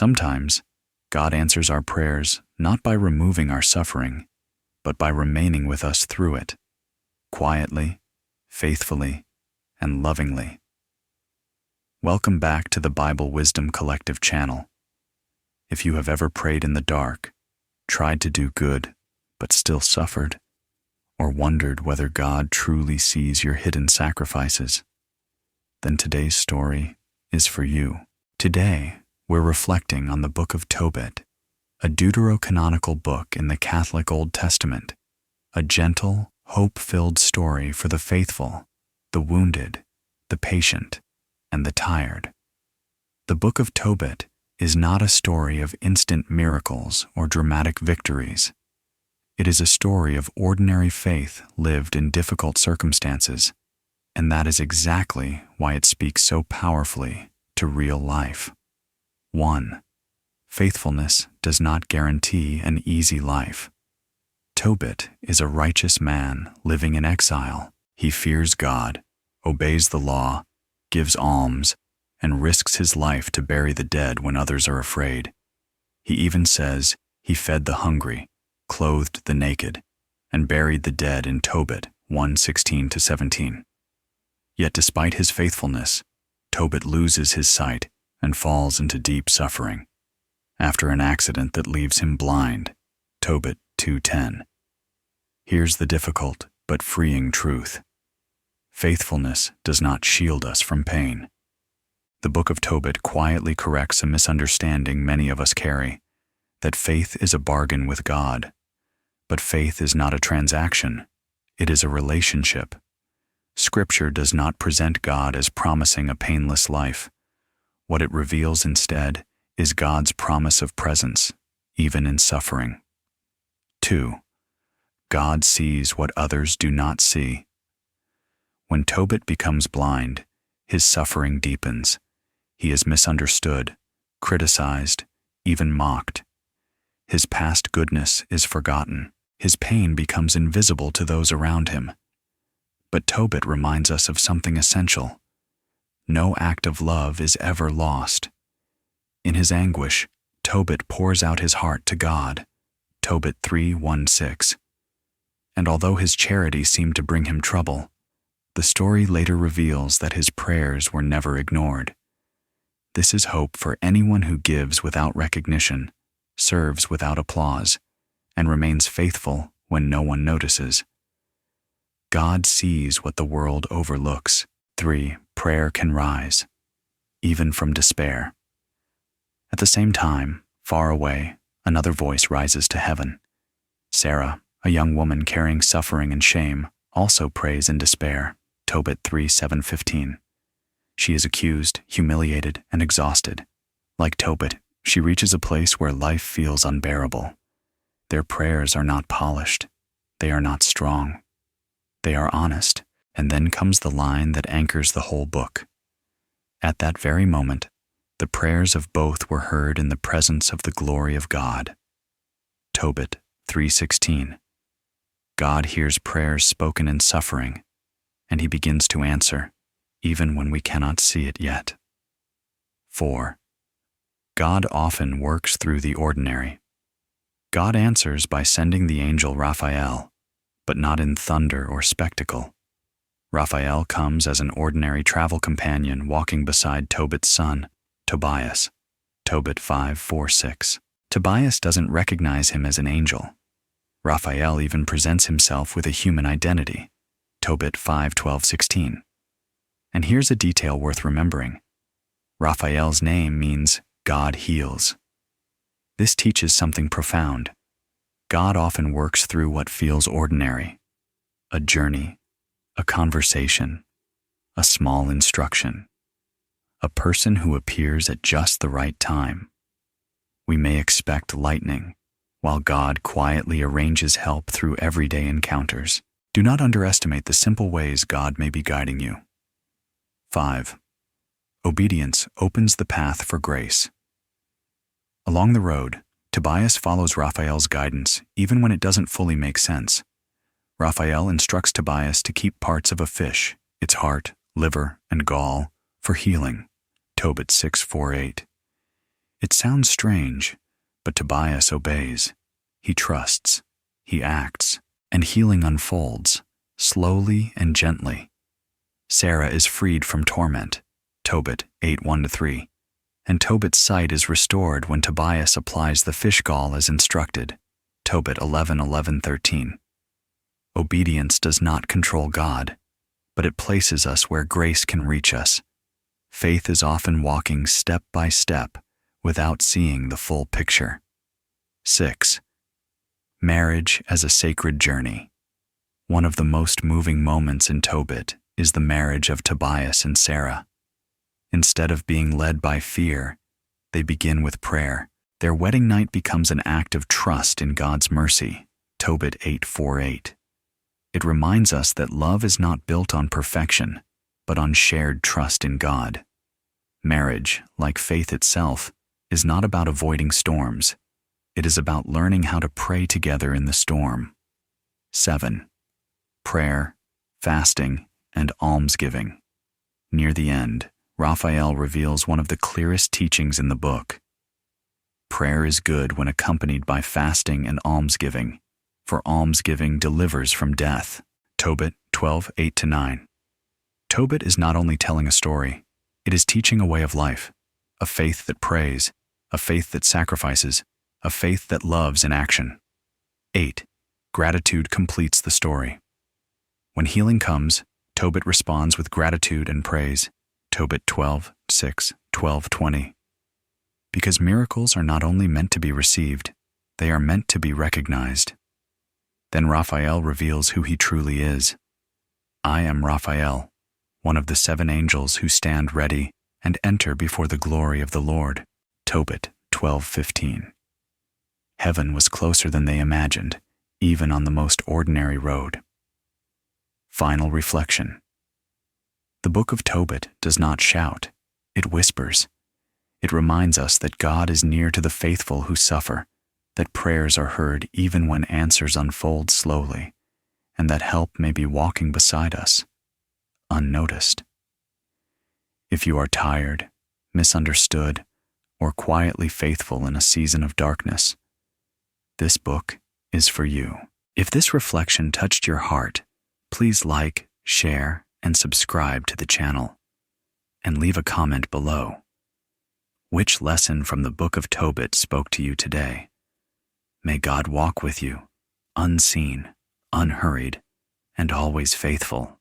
Sometimes, God answers our prayers not by removing our suffering, but by remaining with us through it, quietly, faithfully, and lovingly. Welcome back to the Bible Wisdom Collective channel. If you have ever prayed in the dark, tried to do good, but still suffered, or wondered whether God truly sees your hidden sacrifices, then today's story is for you. Today, we're reflecting on the book of Tobit, a deuterocanonical book in the Catholic Old Testament, a gentle, hope-filled story for the faithful, the wounded, the patient, and the tired. The book of Tobit is not a story of instant miracles or dramatic victories. It is a story of ordinary faith lived in difficult circumstances, and that is exactly why it speaks so powerfully to real life. 1. Faithfulness does not guarantee an easy life. Tobit is a righteous man living in exile. He fears God, obeys the law, gives alms, and risks his life to bury the dead when others are afraid. He even says he fed the hungry, clothed the naked, and buried the dead in Tobit 1:16-17. Yet despite his faithfulness, Tobit loses his sight and falls into deep suffering. After an accident that leaves him blind, Tobit 2:10. Here's the difficult but freeing truth. Faithfulness does not shield us from pain. The book of Tobit quietly corrects a misunderstanding many of us carry, that faith is a bargain with God. But faith is not a transaction, it is a relationship. Scripture does not present God as promising a painless life. What it reveals instead is God's promise of presence, even in suffering. 2. God sees what others do not see. When Tobit becomes blind, his suffering deepens. He is misunderstood, criticized, even mocked. His past goodness is forgotten. His pain becomes invisible to those around him. But Tobit reminds us of something essential. No act of love is ever lost. In his anguish, Tobit pours out his heart to God. Tobit 3:1-6. And although his charity seemed to bring him trouble, the story later reveals that his prayers were never ignored. This is hope for anyone who gives without recognition, serves without applause, and remains faithful when no one notices. God sees what the world overlooks. 3. Prayer can rise, even from despair. At the same time, far away, another voice rises to heaven. Sarah, a young woman carrying suffering and shame, also prays in despair. Tobit 3:7-15. She is accused, humiliated, and exhausted. Like Tobit, she reaches a place where life feels unbearable. Their prayers are not polished. They are not strong. They are honest, and then comes the line that anchors the whole book. At that very moment, the prayers of both were heard in the presence of the glory of God. Tobit 3:16. God hears prayers spoken in suffering, and he begins to answer, even when we cannot see it yet. 4. God often works through the ordinary. God answers by sending the angel Raphael, but not in thunder or spectacle. Raphael comes as an ordinary travel companion walking beside Tobit's son, Tobias. Tobit 5:4-6. Tobias doesn't recognize him as an angel. Raphael even presents himself with a human identity. Tobit 5:12-16. And here's a detail worth remembering. Raphael's name means God heals. This teaches something profound. God often works through what feels ordinary. A journey, a conversation, a small instruction, a person who appears at just the right time. We may expect lightning, while God quietly arranges help through everyday encounters. Do not underestimate the simple ways God may be guiding you. 5. Obedience opens the path for grace. Along the road, Tobias follows Raphael's guidance even when it doesn't fully make sense. Raphael instructs Tobias to keep parts of a fish, its heart, liver, and gall, for healing. Tobit 6:4-8. It sounds strange, but Tobias obeys. He trusts, he acts, and healing unfolds, slowly and gently. Sarah is freed from torment, Tobit 8:1-3, and Tobit's sight is restored when Tobias applies the fish gall as instructed, Tobit 11:11-13. Obedience does not control God, but it places us where grace can reach us. Faith is often walking step by step without seeing the full picture. 6. Marriage as a sacred journey. One of the most moving moments in Tobit is the marriage of Tobias and Sarah. Instead of being led by fear, they begin with prayer. Their wedding night becomes an act of trust in God's mercy, Tobit 8:4-8. It reminds us that love is not built on perfection, but on shared trust in God. Marriage, like faith itself, is not about avoiding storms. It is about learning how to pray together in the storm. 7. Prayer, fasting, and almsgiving. Near the end, Raphael reveals one of the clearest teachings in the book. Prayer is good when accompanied by fasting and almsgiving, for almsgiving delivers from death. Tobit 12:8-9. Tobit is not only telling a story, it is teaching a way of life, a faith that prays, a faith that sacrifices, a faith that loves in action. 8. Gratitude completes the story. When healing comes, Tobit responds with gratitude and praise, Tobit 12:6-12-20. Because miracles are not only meant to be received, they are meant to be recognized. Then Raphael reveals who he truly is. I am Raphael, one of the 7 angels who stand ready and enter before the glory of the Lord. Tobit 12:15. Heaven was closer than they imagined, even on the most ordinary road. Final reflection. The book of Tobit does not shout, it whispers. It reminds us that God is near to the faithful who suffer, that prayers are heard even when answers unfold slowly, and that help may be walking beside us, unnoticed. If you are tired, misunderstood, or quietly faithful in a season of darkness, this book is for you. If this reflection touched your heart, please like, share, and subscribe to the channel, and leave a comment below. Which lesson from the book of Tobit spoke to you today? May God walk with you, unseen, unhurried, and always faithful.